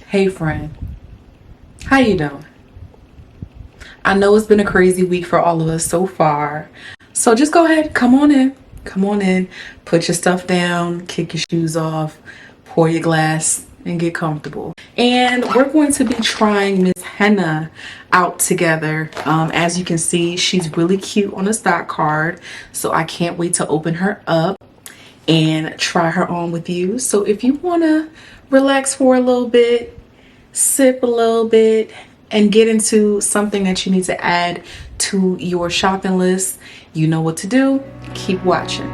Hey friend, how you doing? I know it's been a crazy week for all of us so far. So just go ahead, come on in. Come on in, put your stuff down, kick your shoes off, pour your glass, and get comfortable. And we're going to be trying Miss Henna out together. As you can see, she's really cute on the stock card. So I can't wait to open her up and try her on with you. So if you want to relax for a little bit, sip a little bit, and get into something that you need to add to your shopping list, you know what to do. Keep watching.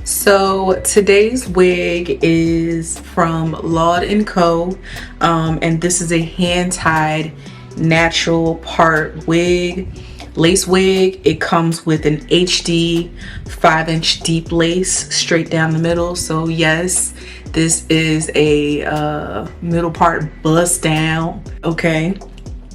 So today's wig is from Laude & Co. And this is a hand-tied natural part wig. lace wig. It comes with an HD 5-inch deep lace straight down the middle. So yes, this is a middle part bust down, okay?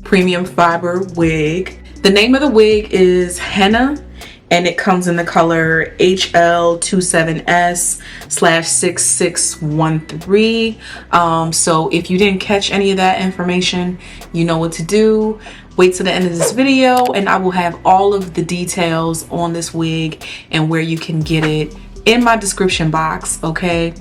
Premium fiber wig. The name of the wig is Henna, and it comes in the color HL27S/6613. So if you didn't catch any of that information, you know what to do. Wait till the end of this video and I will have all of the details on this wig and where you can get it in my description box, okay?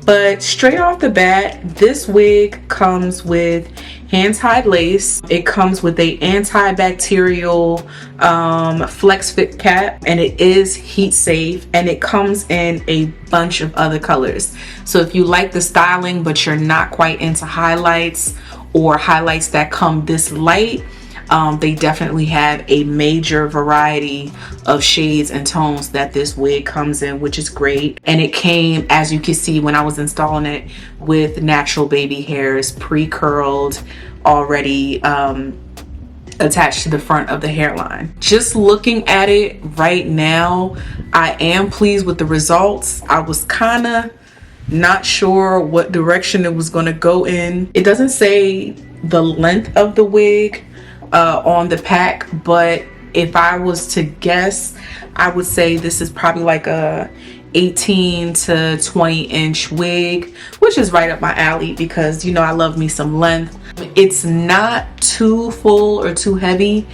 But straight off the bat, this wig comes with hand-tied lace. It comes with a antibacterial flex fit cap, and it is heat safe, and it comes in a bunch of other colors. So if you like the styling but you're not quite into highlights or highlights that come this light, they definitely have a major variety of shades and tones that this wig comes in, which is great. And it came, as you can see when I was installing it, with natural baby hairs, pre-curled, already attached to the front of the hairline. Just looking at it right now, I am pleased with the results. I was kind of not sure what direction it was going to go in. It doesn't say the length of the wig on the pack, but if I was to guess, I would say this is probably like a 18 to 20 inch wig, which is right up my alley because, you know, I love me some length. It's not too full or too heavy.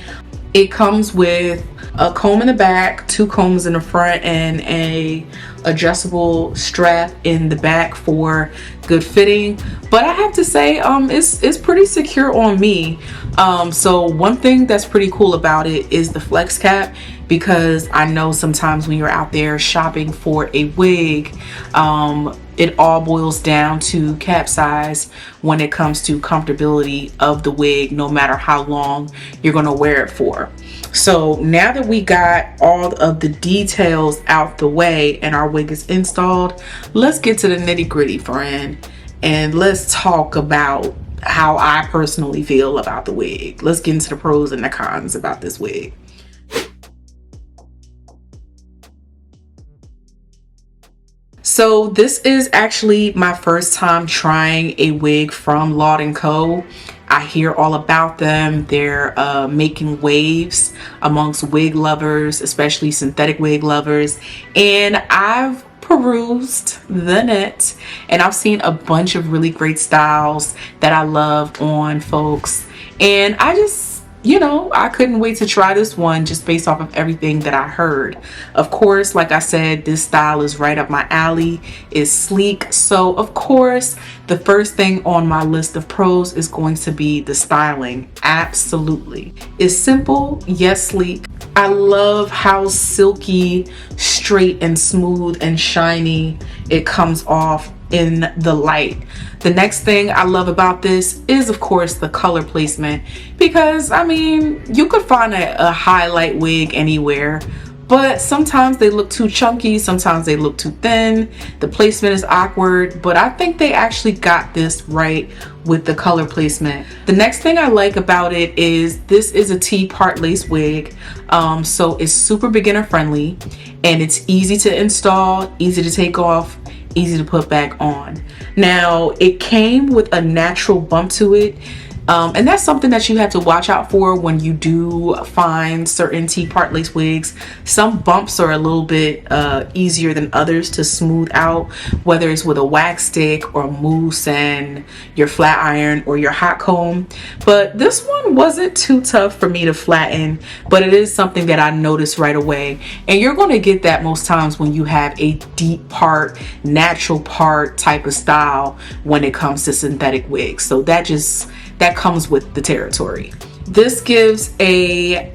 It comes with a comb in the back, 2 combs in the front, and a adjustable strap in the back for good fitting. But I have to say, it's pretty secure on me. So one thing that's pretty cool about it is the flex cap, because I know sometimes when you're out there shopping for a wig, it all boils down to cap size when it comes to comfortability of the wig, no matter how long you're going to wear it for. So now that we got all of the details out the way and our wig is installed, let's get to the nitty-gritty, friend, and let's talk about how I personally feel about the wig. Let's get into the pros and the cons about this wig. So this is actually my first time trying a wig from Laude & Co. I hear all about them. They're making waves amongst wig lovers, especially synthetic wig lovers. And I've perused the net and I've seen a bunch of really great styles that I love on folks. And I just, you know, I couldn't wait to try this one just based off of everything that I heard. Of course, like I said, this style is right up my alley. It's sleek. So of course, the first thing on my list of pros is going to be the styling. Absolutely. It's simple, yet sleek. I love how silky, straight and smooth and shiny it comes off in the light. The next thing I love about this is, of course, the color placement, because I mean, you could find a highlight wig anywhere, but sometimes they look too chunky, sometimes they look too thin, the placement is awkward, but I think they actually got this right with the color placement. The next thing I like about it is this is a T-part lace wig, so it's super beginner friendly and it's easy to install, easy to take off, easy to put back on. Now it came with a natural bump to it, and that's something that you have to watch out for when you do find certain T-part lace wigs. Some bumps are a little bit easier than others to smooth out, whether it's with a wax stick or mousse and your flat iron or your hot comb. But this one wasn't too tough for me to flatten, but it is something that I noticed right away. And you're going to get that most times when you have a deep part, natural part type of style when it comes to synthetic wigs. So that comes with the territory. This gives a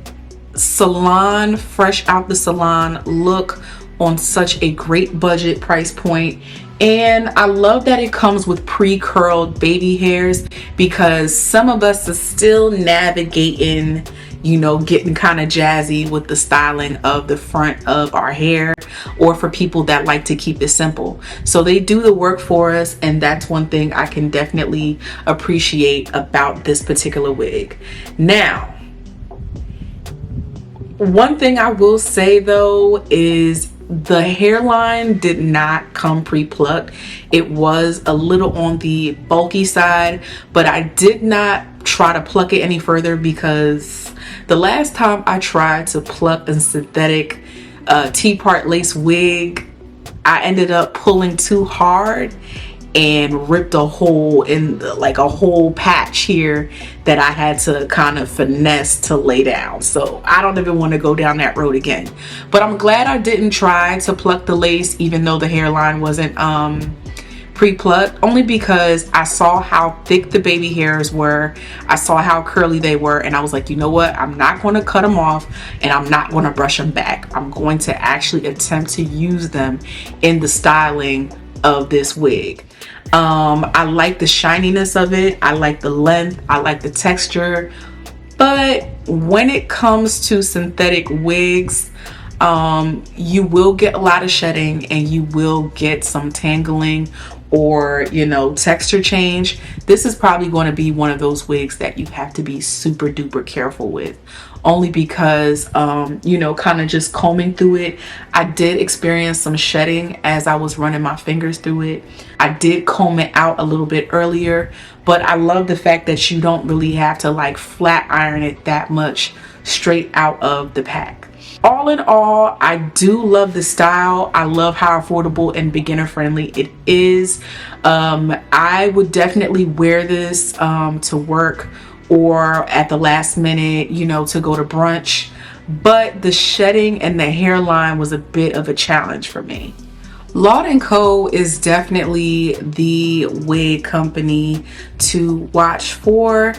salon, fresh out the salon look on such a great budget price point. And I love that it comes with pre-curled baby hairs, because some of us are still navigating, you know, getting kind of jazzy with the styling of the front of our hair, or for people that like to keep it simple. So they do the work for us, and that's one thing I can definitely appreciate about this particular wig. Now, One thing I will say though is the hairline did not come pre-plucked. It was a little on the bulky side, but I did not try to pluck it any further because the last time I tried to pluck a synthetic T-part lace wig, I ended up pulling too hard and ripped a hole in like a whole patch here that I had to kind of finesse to lay down. So I don't even want to go down that road again. But I'm glad I didn't try to pluck the lace even though the hairline wasn't pre-plucked, only because I saw how thick the baby hairs were. I saw how curly they were, and I was like, you know what, I'm not going to cut them off and I'm not going to brush them back. I'm going to actually attempt to use them in the styling of this wig. I like the shininess of it, I like the length, I like the texture, but when it comes to synthetic wigs, you will get a lot of shedding and you will get some tangling or, you know, texture change. This is probably going to be one of those wigs that you have to be super duper careful with, only because you know, kind of just combing through it, I did experience some shedding as I was running my fingers through it. I did comb it out a little bit earlier, but I love the fact that you don't really have to like flat iron it that much straight out of the pack. All in all, I do love the style. I love how affordable and beginner friendly it is. I would definitely wear this to work or at the last minute, you know, to go to brunch. But the shedding and the hairline was a bit of a challenge for me. Laude & Co is definitely the wig company to watch for.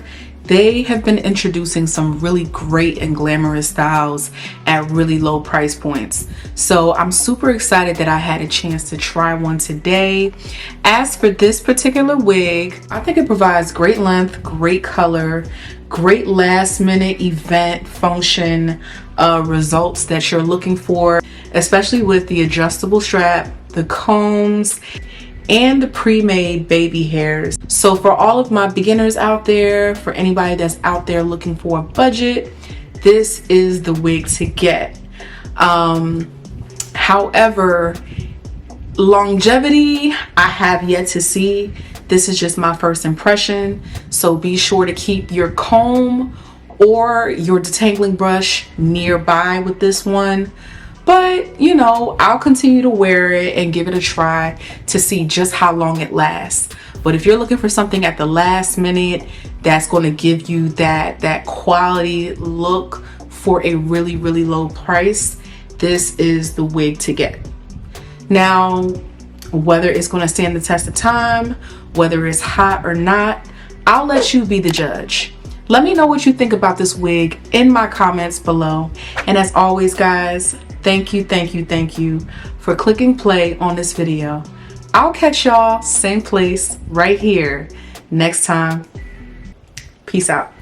They have been introducing some really great and glamorous styles at really low price points. So I'm super excited that I had a chance to try one today. As for this particular wig, I think it provides great length, great color, great last minute event function results that you're looking for, especially with the adjustable strap, the combs, and the pre-made baby hairs. So for all of my beginners out there, for anybody that's out there looking for a budget, this is the wig to get. However, longevity I have yet to see. This is just my first impression, so be sure to keep your comb or your detangling brush nearby with this one. But, you know, I'll continue to wear it and give it a try to see just how long it lasts. But if you're looking for something at the last minute that's going to give you that quality look for a really, really low price, this is the wig to get. Now, whether it's going to stand the test of time, whether it's hot or not, I'll let you be the judge. Let me know what you think about this wig in my comments below. And as always, guys, thank you for clicking play on this video. I'll catch y'all same place right here next time. Peace out.